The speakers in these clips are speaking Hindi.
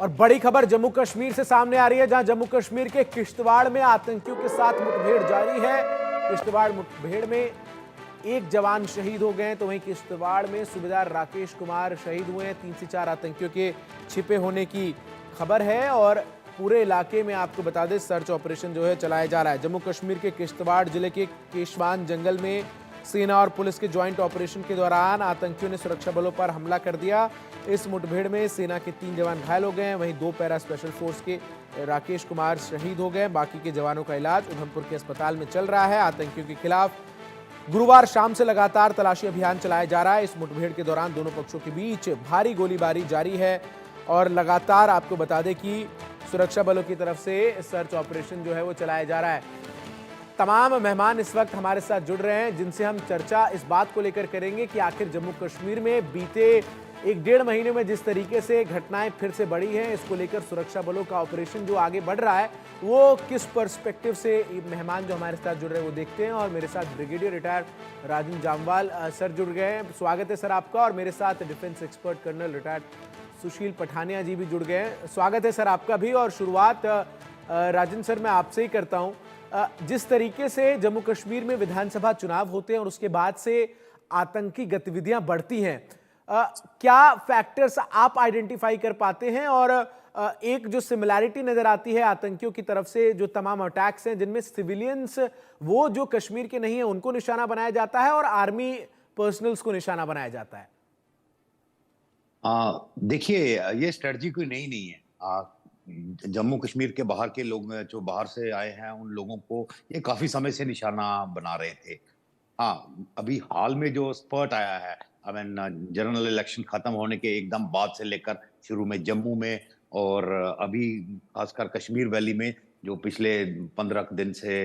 और बड़ी खबर जम्मू कश्मीर से सामने आ रही है, जहां जम्मू कश्मीर के किश्तवाड़ में आतंकियों के साथ मुठभेड़ जारी है। किश्तवाड़ मुठभेड़ में एक जवान शहीद हो गए, तो वहीं किश्तवाड़ में सूबेदार राकेश कुमार शहीद हुए हैं। 3 से 4 आतंकियों के छिपे होने की खबर है और पूरे इलाके में आपको बता दें सर्च ऑपरेशन जो है चलाया जा रहा है। जम्मू कश्मीर के किश्तवाड़ जिले के केशवान जंगल में सेना और पुलिस के ज्वाइंट ऑपरेशन के दौरान आतंकियों ने सुरक्षा बलों पर हमला कर दिया। इस मुठभेड़ में सेना के 3 जवान घायल हो गए, वहीं 2 पैरा स्पेशल फोर्स के राकेश कुमार शहीद हो गए। बाकी के जवानों का इलाज उधमपुर के अस्पताल में चल रहा है। आतंकियों के खिलाफ गुरुवार शाम से लगातार तलाशी अभियान चलाया जा रहा है। इस मुठभेड़ के दौरान दोनों पक्षों के बीच भारी गोलीबारी जारी है और लगातार आपको बता दें कि सुरक्षा बलों की तरफ से सर्च ऑपरेशन जो है वो चलाया जा रहा है। तमाम मेहमान इस वक्त हमारे साथ जुड़ रहे हैं, जिनसे हम चर्चा इस बात को लेकर करेंगे कि आखिर जम्मू कश्मीर में बीते 1-1.5 महीने में जिस तरीके से घटनाएं फिर से बढ़ी हैं, इसको लेकर सुरक्षा बलों का ऑपरेशन जो आगे बढ़ रहा है वो किस पर्सपेक्टिव से मेहमान जो हमारे साथ जुड़ रहे हैं वो देखते हैं। और मेरे साथ ब्रिगेडियर रिटायर्ड राजन जामवाल सर जुड़ गए हैं। स्वागत है सर आपका। और मेरे साथ डिफेंस एक्सपर्ट कर्नल रिटायर्ड सुशील पठानिया जी भी जुड़ गए हैं। स्वागत है सर आपका भी। और शुरुआत राजन सर मैं आपसे ही करता हूं। जिस तरीके से जम्मू कश्मीर में विधानसभा चुनाव होते हैं और उसके बाद से आतंकी गतिविधियां बढ़ती हैं, क्या फैक्टर्स आप आइडेंटिफाई कर पाते हैं? और एक जो सिमिलैरिटी नजर आती है आतंकियों की तरफ से, जो तमाम अटैक्स हैं जिनमें सिविलियंस वो जो कश्मीर के नहीं है उनको निशाना बनाया जाता है और आर्मी पर्सनल्स को निशाना बनाया जाता है। देखिए, ये स्ट्रेटजी कोई नई नहीं है। जम्मू कश्मीर के बाहर के लोग जो बाहर से आए हैं उन लोगों को ये काफी समय से निशाना बना रहे थे। हाँ, अभी हाल में जो स्पर्ट आया है, आई मीन जनरल इलेक्शन खत्म होने के एकदम बाद से लेकर शुरू में जम्मू में और अभी खासकर कश्मीर वैली में जो पिछले 15 दिन से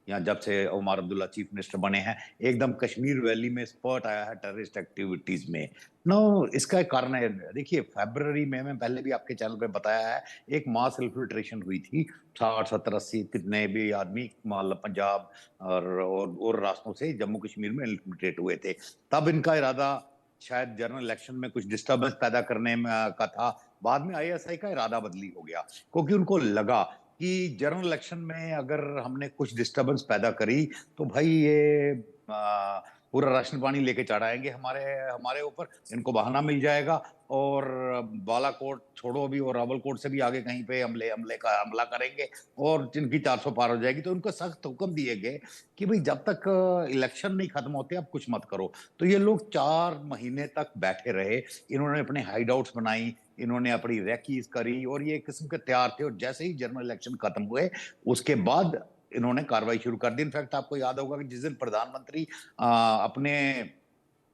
या जब से उमर अब्दुल्ला चीफ मिनिस्टर बने हैं, एकदम कश्मीर वैली में स्पर्ट आया है टेररिस्ट एक्टिविटीज में। नो, इसका एक कारण है। देखिए, फरवरी में मैं पहले भी आपके चैनल पे बताया है, एक मास इन्फिल्ट्रेशन हुई थी। 60, 70, 80 कितने भी आदमी मतलब पंजाब और रास्तों से जम्मू कश्मीर में इन्फिल्ट्रेट हुए थे। तब इनका इरादा शायद जनरल इलेक्शन में कुछ डिस्टर्बेंस पैदा करने में का था। बाद में आईएसआई का इरादा बदली हो गया, क्योंकि उनको लगा कि जनरल इलेक्शन में अगर हमने कुछ डिस्टर्बेंस पैदा करी तो भाई ये पूरा राशन पानी लेके चढ़ाएंगे हमारे हमारे ऊपर, इनको बहाना मिल जाएगा और बालाकोट छोड़ो अभी और रावलकोट से भी आगे कहीं पे हमला करेंगे और जिनकी 400 पार हो जाएगी। तो उनको सख्त हुक्म दिए गए कि भाई जब तक इलेक्शन नहीं खत्म होते आप कुछ मत करो। तो ये लोग 4 महीने तक बैठे रहे, इन्होंने अपने हाइड आउट्स बनाई, इन्होंने अपनी रैकीज करी और ये एक किस्म के तैयार थे। और जैसे ही जनरल इलेक्शन खत्म हुए उसके बाद इन्होंने कार्रवाई शुरू कर दी। इनफैक्ट आपको याद होगा कि जिस दिन प्रधानमंत्री अपने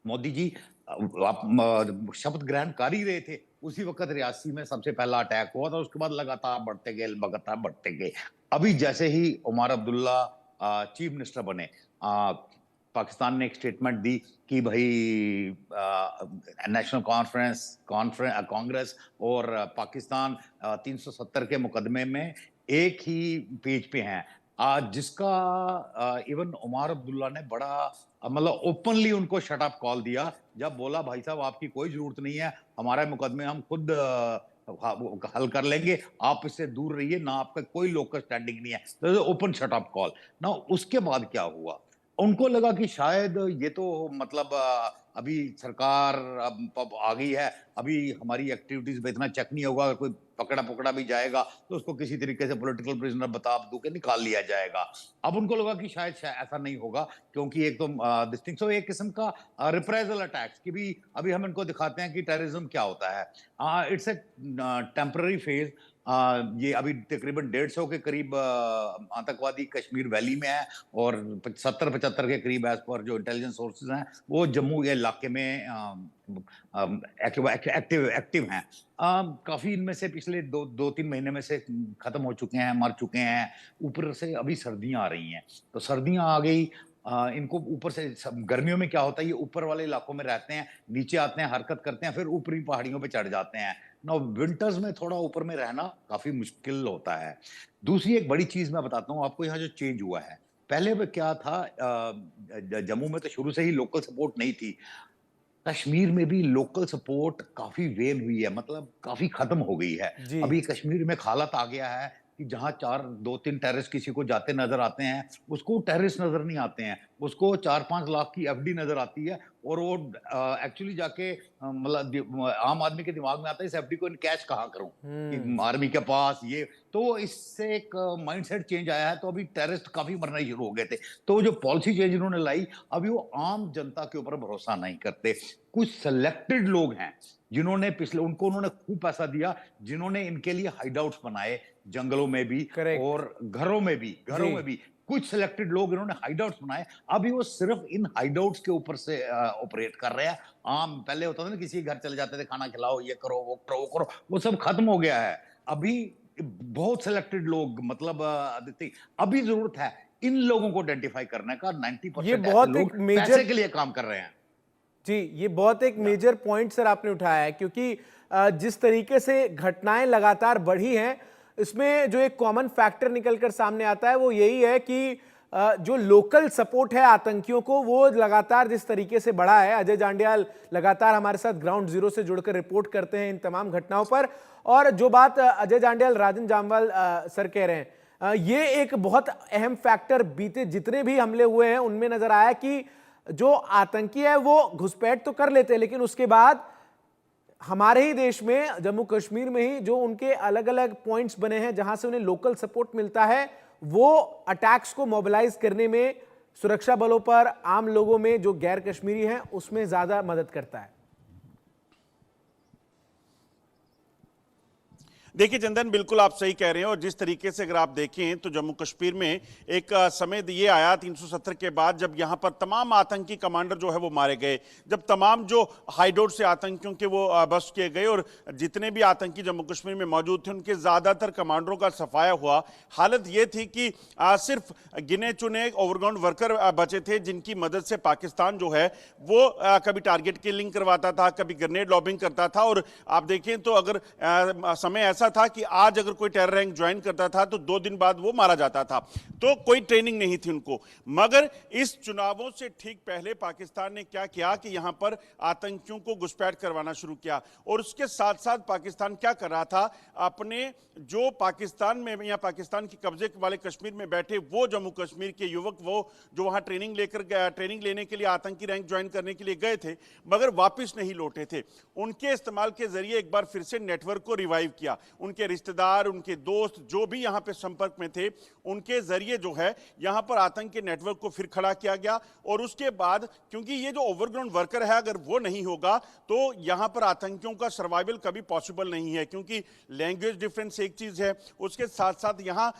मोदी जी शपथ ग्रहण कर ही रहे थे, उसी वक्त रियासी में सबसे पहला अटैक हुआ था। उसके बाद लगातार बढ़ते गए। अभी जैसे ही उमर अब्दुल्ला चीफ मिनिस्टर बने, पाकिस्तान ने एक स्टेटमेंट दी कि भाई नेशनल कांग्रेस और पाकिस्तान 370 के मुकदमे में एक ही पेज पे हैं। जिसका इवन उमर अब्दुल्ला ने बड़ा मतलब ओपनली उनको शट अप कॉल दिया, जब बोला भाई साहब आपकी कोई जरूरत नहीं है, हमारे मुकदमे हम खुद हल कर लेंगे, आप इससे दूर रहिए, ना आपका कोई लोकल स्टैंडिंग नहीं है। तो ओपन शट अप कॉल ना। उसके बाद क्या हुआ, उनको लगा कि शायद ये तो मतलब अभी सरकार अब आ गई है, अभी हमारी एक्टिविटीज पे इतना चेक नहीं होगा, अगर कोई पकड़ा पकड़ा भी जाएगा तो उसको किसी तरीके से पॉलिटिकल प्रिजनर बता दू के निकाल लिया जाएगा। अब उनको लगा कि शायद ऐसा नहीं होगा, क्योंकि एक तो दिस एक किस्म का रिप्रेजल अटैक्स कि भी अभी हम इनको दिखाते हैं कि टेररिज्म क्या होता है। It's a temporary phase. ये अभी तकरीबन 150 के करीब आतंकवादी कश्मीर वैली में है और 70-75 के करीब एज पर जो इंटेलिजेंस सोर्सेज हैं वो जम्मू के इलाके में एक्टिव हैं। काफी इनमें से पिछले 2-3 महीने में से खत्म हो चुके हैं, मर चुके हैं। ऊपर से अभी सर्दियां आ रही हैं, तो सर्दियां आ गई, इनको ऊपर से गर्मियों में क्या होता है, ये ऊपर वाले इलाकों में रहते हैं, नीचे आते हैं, हरकत करते हैं, फिर ऊपरी पहाड़ियों पे चढ़ जाते हैं ना। विंटर्स में थोड़ा ऊपर में रहना काफी मुश्किल होता है। दूसरी एक बड़ी चीज मैं बताता हूँ आपको, यहाँ जो चेंज हुआ है, पहले क्या था, जम्मू में तो शुरू से ही लोकल सपोर्ट नहीं थी। कश्मीर में भी लोकल सपोर्ट काफी वेन हुई है, मतलब काफी खत्म हो गई है। जी। अभी कश्मीर में एक हालत आ गया है कि जहां 2-3 टेररिस्ट किसी को जाते नजर आते हैं, उसको टेररिस्ट नजर नहीं आते हैं, उसको 4-5 लाख की एफडी नजर आती है, और वो एक्चुअली जाके मतलब आम आदमी के दिमाग में आता है इस एफडी को कैश कहाँ करूं, कि आर्मी के पास ये। तो इससे एक माइंडसेट चेंज आया है, तो अभी टेररिस्ट काफी मरना शुरू हो गए थे। तो जो पॉलिसी चेंज इन्होंने लाई, अभी वो आम जनता के ऊपर भरोसा नहीं करते। कुछ सिलेक्टेड लोग हैं जिन्होंने उन्होंने खूब पैसा दिया, जिन्होंने इनके लिए हाइडआउट्स बनाए जंगलों में भी करेक्ट। और घरों में भी, कुछ सिलेक्टेड लोग इन्होंने हाइडआउट्स बनाए। अभी वो सिर्फ इन हाइडआउट्स के ऊपर से ऑपरेट कर रहे हैं। आम पहले होता था ना, किसी घर चले जाते थे, खाना खिलाओ, ये करो, वो करो, वो करो, वो सब खत्म हो गया है। अभी बहुत सिलेक्टेड लोग, मतलब आदित्य, अभी जरूरत है इन लोगों को आइडेंटिफाई करने का। 90% ऐसे बहुत लोग एक मेजर पैसे के लिए काम कर रहे हैं। जी, ये बहुत एक मेजर पॉइंट सर आपने उठाया है, क्योंकि जिस तरीके से घटनाएं लगातार बढ़ी हैं, इसमें जो एक कॉमन फैक्टर निकलकर सामने आता है वो यही है कि जो लोकल सपोर्ट है आतंकियों को, वो लगातार जिस तरीके से बढ़ा है। अजय जांडियाल लगातार हमारे साथ ग्राउंड जीरो से जुड़कर रिपोर्ट करते हैं इन तमाम घटनाओं पर। और जो बात अजय जांडियाल, राजन जामवाल सर कह रहे हैं, ये एक बहुत अहम फैक्टर बीते जितने भी हमले हुए हैं उनमें नजर आया कि जो आतंकी है वो घुसपैठ तो कर लेते हैं, लेकिन उसके बाद हमारे ही देश में, जम्मू कश्मीर में ही, जो उनके अलग अलग पॉइंट्स बने हैं जहां से उन्हें लोकल सपोर्ट मिलता है, वो अटैक्स को मोबिलाइज करने में, सुरक्षा बलों पर, आम लोगों में जो गैर कश्मीरी हैं उसमें ज्यादा मदद करता है। देखिए चंदन, बिल्कुल आप सही कह रहे हैं। और जिस तरीके से अगर आप देखें तो जम्मू कश्मीर में एक समय ये आया 370 के बाद, जब यहां पर तमाम आतंकी कमांडर जो है वो मारे गए, जब तमाम जो हाइडआउट से आतंकियों के वो बस्ट किए गए, और जितने भी आतंकी जम्मू कश्मीर में मौजूद थे उनके ज्यादातर कमांडरों का सफाया हुआ। हालत ये थी कि सिर्फ गिने चुने ओवरग्राउंड वर्कर बचे थे, जिनकी मदद से पाकिस्तान जो है वो कभी टारगेट किलिंग करवाता था, कभी ग्रेनेड लॉबिंग करता था। और आप देखें तो अगर समय ऐसा था कि आज अगर कोई टेरर रैंक ज्वाइन करता था तो 2 दिन बाद वो मारा जाता था, तो कोई ट्रेनिंग नहीं थी उनको। मगर इस चुनावों से ठीक पहले पाकिस्तान ने क्या किया कि यहां पर आतंकियों को घुसपैठ करवाना शुरू किया। और उसके साथ साथ पाकिस्तान क्या कर रहा था, अपने जो पाकिस्तान में या पाकिस्तान के कब्जे वाले कश्मीर में बैठे वो जम्मू कश्मीर के युवक, वो जो वहां ट्रेनिंग लेने के लिए आतंकी रैंक ज्वाइन करने के लिए गए थे मगर वापस नहीं लौटे थे, उनके इस्तेमाल के जरिए एक बार फिर से नेटवर्क को रिवाइव किया। उनके रिश्तेदार, उनके दोस्त जो भी यहां पे संपर्क में थे, उनके जरिए जो है यहां पर आतंक के नेटवर्क को फिर खड़ा किया गया। और उसके बाद, क्योंकि ये जो ओवरग्राउंड वर्कर है, अगर वो नहीं होगा तो यहां पर आतंकियों का सर्वाइवल कभी पॉसिबल नहीं है, क्योंकि लैंग्वेज डिफरेंस एक चीज है, उसके साथ साथ यहां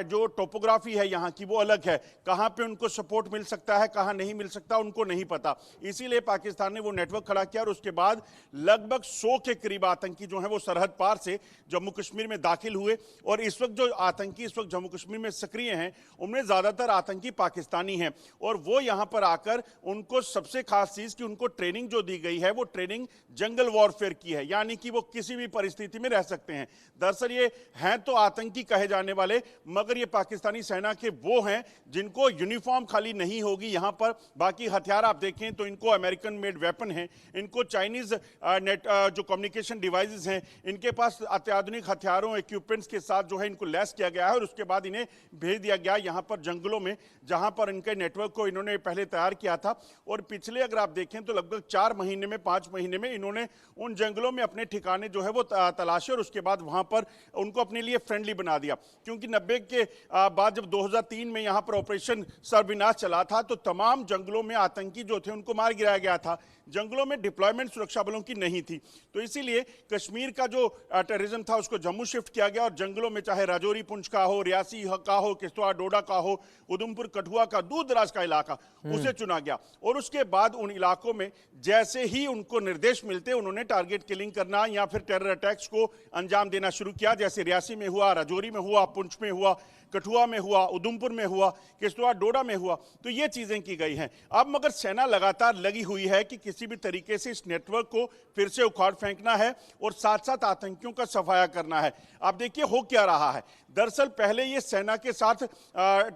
जो टोपोग्राफी है यहां की वो अलग है। कहां पे उनको सपोर्ट मिल सकता है, कहां नहीं मिल सकता, उनको नहीं पता। इसीलिए पाकिस्तान ने वो नेटवर्क खड़ा किया और उसके बाद लगभग 100 के करीब आतंकी जो है वो सरहद पार से जम्मू कश्मीर में दाखिल हुए। और इस वक्त जो आतंकी इस वक्त जम्मू कश्मीर में सक्रिय हैं, उनमें ज्यादातर आतंकी पाकिस्तानी हैं। और वो यहां पर आकर, उनको सबसे खास चीज कि उनको ट्रेनिंग जो दी गई है वो ट्रेनिंग जंगल वॉरफेयर की है, यानी कि वो किसी भी परिस्थिति में रह सकते हैं। दरअसल ये हैं तो आतंकी कहे जाने वाले, मगर ये पाकिस्तानी सेना के वो हैं जिनको यूनिफॉर्म खाली नहीं होगी यहां पर, बाकी हथियार आप देखें तो इनको अमेरिकन मेड वेपन है, इनको चाइनीज जो कम्युनिकेशन डिवाइसेस हैं, इनके पास अत्याधुनिक हथियारों, इक्विपमेंट्स के साथ जो है इनको लैस किया गया है। और उसके बाद इन्हें भेज दिया गया यहां पर जंगलों में, जहां पर इनके नेटवर्क को इन्होंने पहले तैयार किया था। और पिछले अगर आप देखें तो लगभग 4 महीने में, 5 महीने में इन्होंने उन जंगलों में अपने ठिकाने जो है वो तलाशे और उसके बाद वहां पर उनको अपने लिए फ्रेंडली बना दिया। क्योंकि 90 के बाद जब 2003 में यहां पर ऑपरेशन सर्वविनाश चला था तो तमाम जंगलों में आतंकी जो थे उनको मार गिराया गया था। जंगलों में डिप्लॉयमेंट सुरक्षा बलों की नहीं थी, तो इसीलिए कश्मीर का जो टेररिज्म था उसको जम्मू शिफ्ट किया गया। और जंगलों में चाहे राजौरी पुंछ का हो, रियासी का हो, किश्तवाड़ डोडा का हो, उधमपुर कठुआ का, दूर दराज का इलाका, उसे चुना गया। और उसके बाद उन इलाकों में जैसे ही उनको निर्देश मिलते, उन्होंने टारगेट किलिंग करना या फिर टेरर अटैक्स को अंजाम देना शुरू किया। जैसे रियासी में हुआ, राजौरी में हुआ, पुंछ में हुआ, कठुआ में हुआ, उधमपुर में हुआ, किश्तवाड़ डोडा में हुआ। तो ये चीजें की गई हैं। अब मगर सेना लगातार लगी हुई है कि किसी भी तरीके से इस नेटवर्क को फिर से उखाड़ फेंकना है और साथ साथ आतंकियों का सफाया सफाया करना है। आप देखिए हो क्या रहा है। दरअसल पहले ये सेना के साथ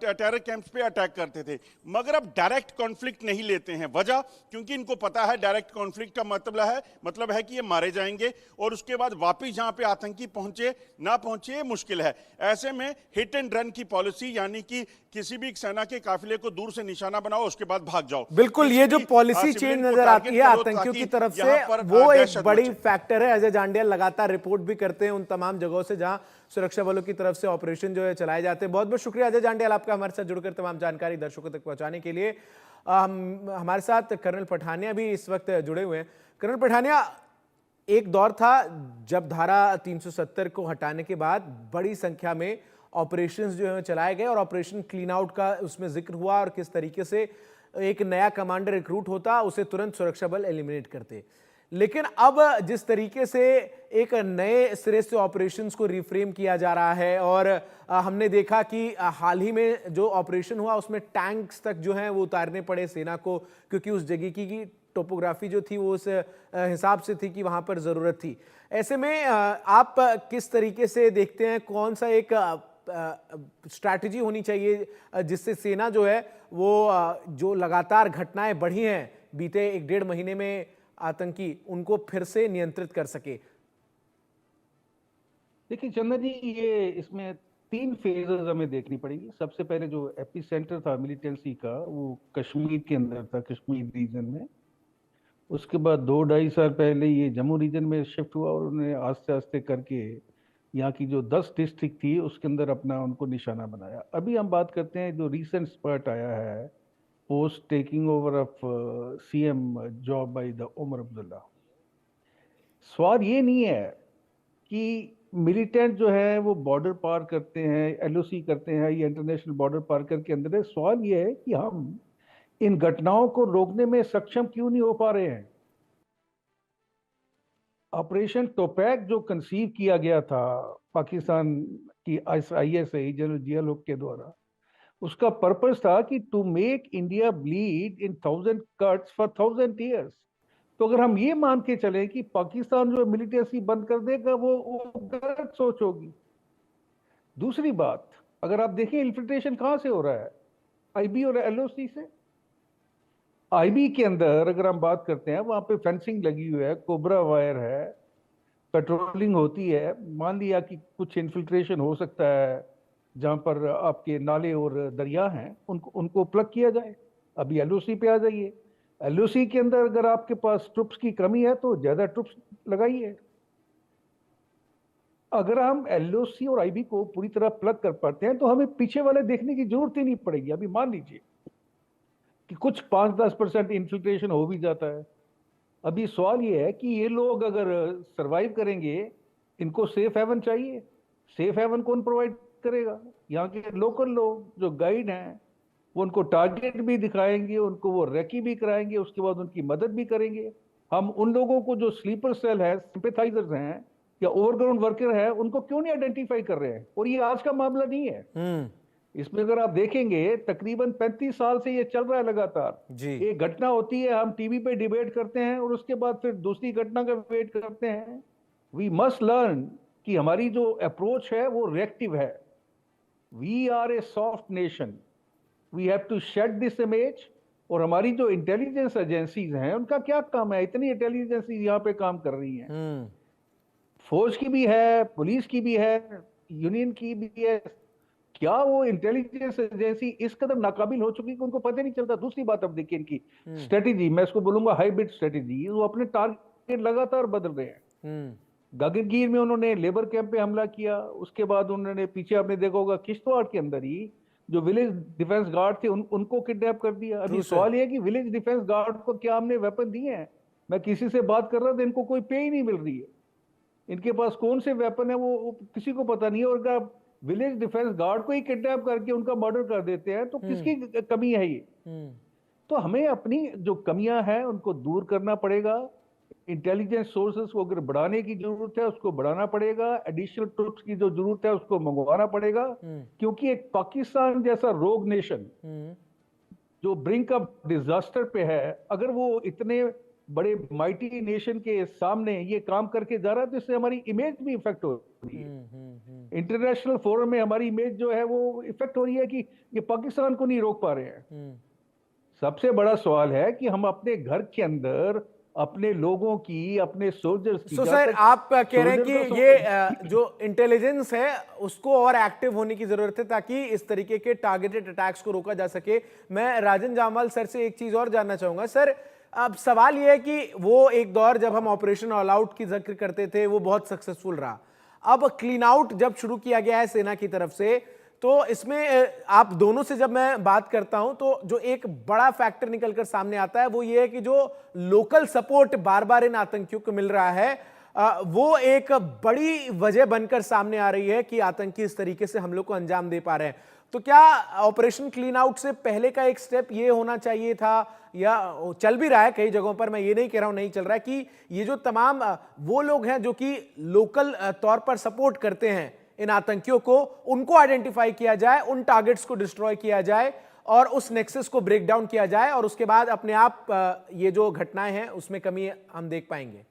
टेरर कैंप्स पे अटैक करते थे, मगर अब डायरेक्ट कॉन्फ्लिक्ट नहीं लेते हैं। वजह, क्योंकि इनको पता है डायरेक्ट कॉन्फ्लिक्ट का मतलब है कि ये मारे जाएंगे और उसके बाद वापिस जहां पे आतंकी पहुंचे ना पहुंचे ये मुश्किल है। ऐसे में हिट एंड रन की पॉलिसी, यानी कि किसी भी सेना के काफिले को दूर से निशाना बनाओ, उसके बाद भाग जाओ। बिल्कुल, ये जो पॉलिसी चेंज नजर आती है आतंकियों की तरफ से, वो एक बड़ी फैक्टर है। अजय जांडिया लगातार रिपोर्ट भी करते हैं उन तमाम जगहों से जहां सुरक्षा बलों की तरफ से ऑपरेशन जो है चलाए जाते हैं। बहुत बहुत शुक्रिया अजय जांडियाल आपका हमारे साथ जुड़कर तमाम जानकारी दर्शकों तक पहुंचाने के लिए। हमारे साथ कर्नल पठानिया भी इस वक्त जुड़े हुए हैं। कर्नल पठानिया, एक दौर था जब धारा 370 को हटाने के बाद बड़ी संख्या में ऑपरेशंस जो है चलाए गए और ऑपरेशन क्लीन आउट का उसमें जिक्र हुआ और किस तरीके से एक नया कमांडर रिक्रूट होता, उसे तुरंत सुरक्षा बल एलिमिनेट करते। लेकिन अब जिस तरीके से एक नए सिरे से ऑपरेशंस को रिफ्रेम किया जा रहा है और हमने देखा कि हाल ही में जो ऑपरेशन हुआ उसमें टैंक्स तक जो हैं वो उतारने पड़े सेना को, क्योंकि उस जगह की टोपोग्राफी जो थी वो उस हिसाब से थी कि वहां पर ज़रूरत थी। ऐसे में आप किस तरीके से देखते हैं, कौन सा एक स्ट्रैटेजी होनी चाहिए जिससे सेना जो है वो जो लगातार घटनाएं बढ़ी हैं बीते 1-1.5 महीने में आतंकी, उनको फिर से नियंत्रित कर सके? देखिए चंदन जी, ये इसमें 3 फेजेस हमें देखनी पड़ेगी। सबसे पहले जो एपी सेंटर था मिलिटेंसी का, वो कश्मीर के अंदर था, कश्मीर रीजन में। उसके बाद 2-2.5 साल पहले ये जम्मू रीजन में शिफ्ट हुआ और उन्होंने आस्ते आस्ते करके यहाँ की जो 10 डिस्ट्रिक्ट थी उसके अंदर अपना उनको निशाना बनाया। अभी हम बात करते हैं जो रिसेंट स्पर्ट आया है post taking over of CM job by the Omar Abdullah. सवाल ये नहीं है कि मिलिटेंट जो है वो बॉर्डर पार करते हैं, एलओसी करते हैं या इंटरनेशनल बॉर्डर पार करके अंदर है। सवाल ये है कि हम इन घटनाओं को रोकने में सक्षम क्यों नहीं हो पा रहे हैं। ऑपरेशन टोपैक जो कंसीव किया गया था पाकिस्तान की ISI जनरल जिया लोग के द्वारा, उसका पर्पस था कि to make India bleed in 1000 cuts for 1000 years. तो अगर हम ये मान के चलें कि पाकिस्तान जो मिलिटेंसी बंद कर देगा, वो गलत सोच होगी। दूसरी बात, अगर आप देखें इन्फिल्ट्रेशन कहां से हो रहा है, आईबी और एलओसी से। आईबी के अंदर अगर हम बात करते हैं, वहां पे फेंसिंग लगी हुई है, कोबरा वायर है, पेट्रोलिंग होती है। मान लिया कि कुछ इन्फिल्ट्रेशन हो सकता है जहां पर आपके नाले और दरिया हैं, उनको प्लग किया जाए। अभी एलओसी पे आ जाइए। एलओसी के अंदर अगर आपके पास ट्रुप्स की कमी है तो ज्यादा ट्रुप्स लगाइए। अगर हम एलओसी और आईबी को पूरी तरह प्लग कर पाते हैं तो हमें पीछे वाले देखने की जरूरत ही नहीं पड़ेगी। अभी मान लीजिए कि कुछ 5-10% इन्फिल्ट्रेशन हो भी जाता है। अभी सवाल ये है कि ये लोग अगर सरवाइव करेंगे, इनको सेफ हेवन चाहिए। सेफ हेवन कौन प्रोवाइड करेगा? यहाँ के लोकल लोग जो गाइड हैं, वो उनको टारगेट भी दिखाएंगे, उनको वो रेकी भी कराएंगे, उसके बाद उनकी मदद भी करेंगे। हम उन लोगों को जो स्लीपर सेल है, सिंपैथाइजर्स हैं या ओवरग्राउंड वर्कर है, उनको क्यों नहीं आइडेंटिफाई कर रहे हैं? और ये आज का मामला नहीं है। इसमें अगर आप देखेंगे तकरीबन 35 साल से ये चल रहा है लगातार जी। एक घटना होती है, हम टीवी पे डिबेट करते हैं और उसके बाद फिर दूसरी घटना का वेट करते हैं। वी मस्ट लर्न कि हमारी जो अप्रोच है वो रिएक्टिव है। We are a soft nation, we have to shed this image. और हमारी जो इंटेलिजेंस एजेंसीज हैं, उनका क्या काम है? इतनी इंटेलिजेंस यहाँ पे काम कर रही हैं। फौज की भी है, पुलिस की भी है, यूनियन की भी है। क्या वो इंटेलिजेंस एजेंसी इस कदर नाकाबिल हो चुकी कि उनको पता नहीं चलता? दूसरी बात, अब देखिए इनकी स्ट्रेटेजी, मैं इसको बोलूंगा हाइब्रिड स्ट्रेटेजी। वो अपने टारगेट लगातार बदल रहे हैं। गगनगीर में उन्होंने लेबर कैंप पे हमला किया, उसके बाद उन्होंने पीछे आपने देखा होगा किश्तवाड़ के अंदर ही जो विलेज डिफेंस गार्ड थे उनको किडनैप कर दिया। अभी सवाल यह है कि विलेज डिफेंस गार्ड को क्या हमने वेपन दिए हैं? मैं किसी से बात कर रहा था, इनको कोई पे ही नहीं मिल रही है। इनके पास कौन से वेपन है वो किसी को पता नहीं है। और अगर विलेज डिफेंस गार्ड को ही किडनैप करके उनका मर्डर कर देते हैं तो किसकी कमी है ये? तो हमें अपनी जो कमियां हैं उनको दूर करना पड़ेगा। इंटेलिजेंस सोर्सेस को अगर बढ़ाने की जरूरत है उसको बढ़ाना पड़ेगा। एडिशनल ट्रुप्स की जो जरूरत है उसको मंगवाना पड़ेगा। क्योंकि एक पाकिस्तान जैसा रोग नेशन जो ब्रिंक ऑफ डिजास्टर पे है, अगर वो इतने बड़े माइटी नेशन के सामने ये काम करके जा रहा है, तो इससे हमारी इमेज भी इफेक्ट हो रही है। इंटरनेशनल फोरम में हमारी इमेज जो है वो इफेक्ट हो रही है कि ये पाकिस्तान को नहीं रोक पा रहे हैं। सबसे बड़ा सवाल है कि हम अपने घर के अंदर अपने लोगों की, अपने सोल्जर्स की, सो सर, आप कह रहे हैं कि सोल्जर ये जो इंटेलिजेंस है उसको और एक्टिव होने की जरूरत है ताकि इस तरीके के टारगेटेड अटैक्स को रोका जा सके। मैं राजन जामवाल सर से एक चीज और जानना चाहूंगा। सर, अब सवाल यह है कि वो एक दौर जब हम ऑपरेशन ऑल आउट की जिक्र करते थे वो बहुत सक्सेसफुल रहा। अब क्लीन आउट जब शुरू किया गया है सेना की तरफ से, तो इसमें आप दोनों से जब मैं बात करता हूं तो जो एक बड़ा फैक्टर निकलकर सामने आता है वो ये है कि जो लोकल सपोर्ट बार बार इन आतंकियों को मिल रहा है, वो एक बड़ी वजह बनकर सामने आ रही है कि आतंकी इस तरीके से हमलों को अंजाम दे पा रहे हैं। तो क्या ऑपरेशन क्लीन आउट से पहले का एक स्टेप ये होना चाहिए था, या चल भी रहा है कई जगहों पर, मैं ये नहीं कह रहा हूं नहीं चल रहा है, कि ये जो तमाम वो लोग हैं जो कि लोकल तौर पर सपोर्ट करते हैं इन आतंकियों को, उनको आइडेंटिफाई किया जाए, उन टारगेट्स को डिस्ट्रॉय किया जाए और उस नेक्सस को ब्रेक डाउन किया जाए, और उसके बाद अपने आप ये जो घटनाएं हैं उसमें कमी हम देख पाएंगे?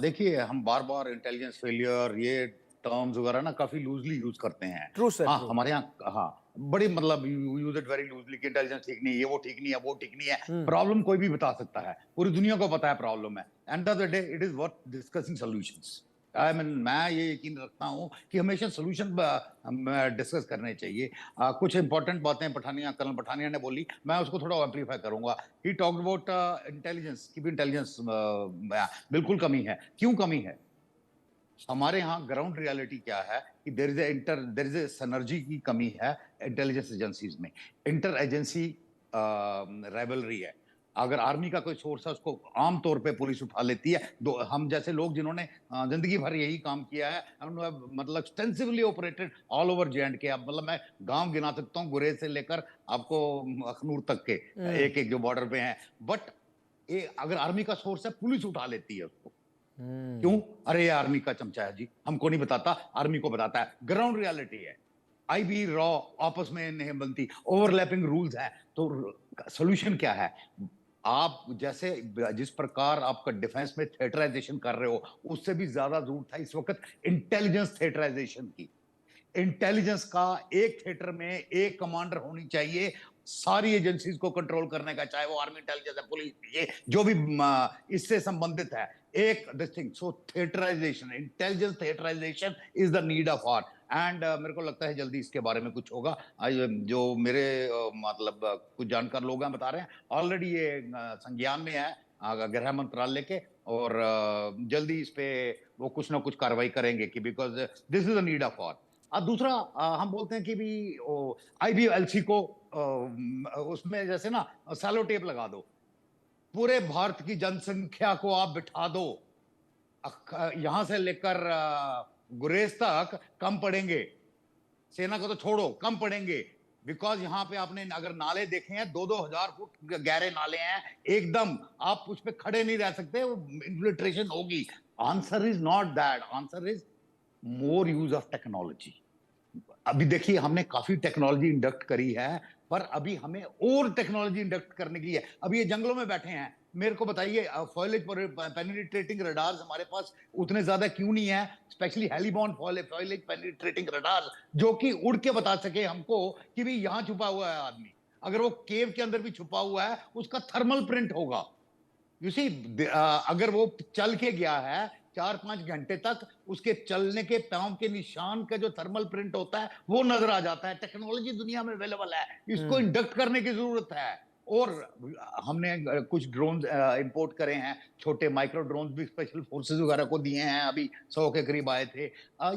देखिए, हम बार बार इंटेलिजेंस फेलियर ये टर्म्स वगैरह ना काफी लूजली यूज करते हैं। ट्रू सर, हाँ, ट्रू। हमारे यहाँ, हाँ, बड़ी मतलब यूज इट वेरी लूजली कि इंटेलिजेंस ठीक नहीं है, वो ठीक नहीं है, वो ठीक नहीं है। प्रॉब्लम कोई भी बता सकता है, पूरी दुनिया को पता है प्रॉब्लम है। End of the day it is worth discussing solutions. मैं ये यकीन रखता हूँ कि हमेशा सोल्यूशन डिस्कस करने चाहिए। कुछ इंपॉर्टेंट बातें कर्नल पठानिया ने बोली, मैं उसको थोड़ा एम्पलीफाई करूंगा। ही टॉक्ड अबाउट इंटेलिजेंस की भी इंटेलिजेंस बिल्कुल कमी है। क्यों कमी है? हमारे यहाँ ग्राउंड रियलिटी क्या है कि देयर इज ए सिनर्जी की कमी है इंटेलिजेंस एजेंसीज में। इंटर एजेंसी राइवलरी है। अगर आर्मी का कोई सोर्स है उसको आमतौर पे पुलिस उठा लेती है। हम जैसे लोग जिन्होंने जिंदगी भर यही काम किया है, मतलब extensively operated all over J&K। अब मतलब मैं गांव गिना सकता हूँ, गुरेज से लेकर आपको अखनूर तक के एक एक जो बॉर्डर पे हैं। बट अगर आर्मी का सोर्स है, पुलिस उठा लेती है उसको। क्यों? अरे ये आर्मी का चमचा है जी, हमको नहीं बताता, आर्मी को बताता है। ग्राउंड रियलिटी है। आईबी रॉ आपस में नहीं बनती, ओवरलैपिंग रूल्स है। तो सोल्यूशन क्या है? आप जैसे जिस प्रकार आपका डिफेंस में थिएटराइजेशन कर रहे हो, उससे भी ज्यादा जरूरत है इस वक्त इंटेलिजेंस थिएटराइजेशन की। इंटेलिजेंस का एक थिएटर में एक कमांडर होनी चाहिए, सारी एजेंसीज को कंट्रोल करने का, चाहे वो आर्मी इंटेलिजेंस है, पुलिस, ये जो भी इससे संबंधित है। एक this thing, so theatrisation, intelligence theatrisation is the need of hour. And मेरे को लगता है जल्दी इसके बारे में कुछ होगा। जो मेरे मतलब कुछ जानकार लोग हैं बता रहे हैं, ऑलरेडी ये संज्ञान में है गृह मंत्रालय के, और जल्दी इस पे वो कुछ ना कुछ कार्रवाई करेंगे कि because this is the need of hour. अब दूसरा, हम बोलते हैं कि भी IBLC को उसमें जैसे ना सैलो टेप लगा दो, पूरे भारत की जनसंख्या को आप बिठा दो, यहां से लेकर गुरेज तक कम पड़ेंगे। सेना को तो छोड़ो, कम पड़ेंगे। बिकॉज यहाँ पे आपने अगर नाले देखे हैं, 2-2 हजार फुट गहरे नाले हैं, एकदम आप उस पर खड़े नहीं रह सकते, वो इन्फिल्ट्रेशन होगी। Answer is not that, answer is more use of technology. अभी देखिए, हमने काफी टेक्नोलॉजी इंडक्ट करी है, पर अभी हमें और टेक्नोलॉजी इंडक्ट करने की है। अभी ये जंगलों में बैठे हैं, मेरे को बताइए फॉइलेज पेनिट्रेटिंग रडार्स हमारे पास उतने ज्यादा क्यों नहीं है, स्पेशली हेलीबॉर्न फॉइलेज पेनिट्रेटिंग रडार्स, जो कि उड़ के बता सके हमको कि भी यहाँ छुपा हुआ है आदमी। अगर वो केव के अंदर भी छुपा हुआ है, उसका थर्मल प्रिंट होगा। यू सी, अगर वो चल के गया है 4-5 घंटे तक, उसके चलने के पांव के निशान का जो थर्मल प्रिंट होता है वो नजर आ जाता है। टेक्नोलॉजी दुनिया में अवेलेबल है, इसको इंडक्ट करने की जरूरत है। और हमने कुछ ड्रोन इंपोर्ट करे हैं, छोटे माइक्रो ड्रोन भी स्पेशल फोर्सेस वगैरह को दिए हैं, अभी 100 के करीब आए थे।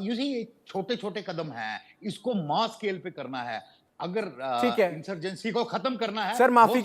यू सी, छोटे छोटे कदम हैं, इसको मास स्केल पे करना है। अगर ठीक है इंसर्जेंसी को खत्म करना है सर, माफी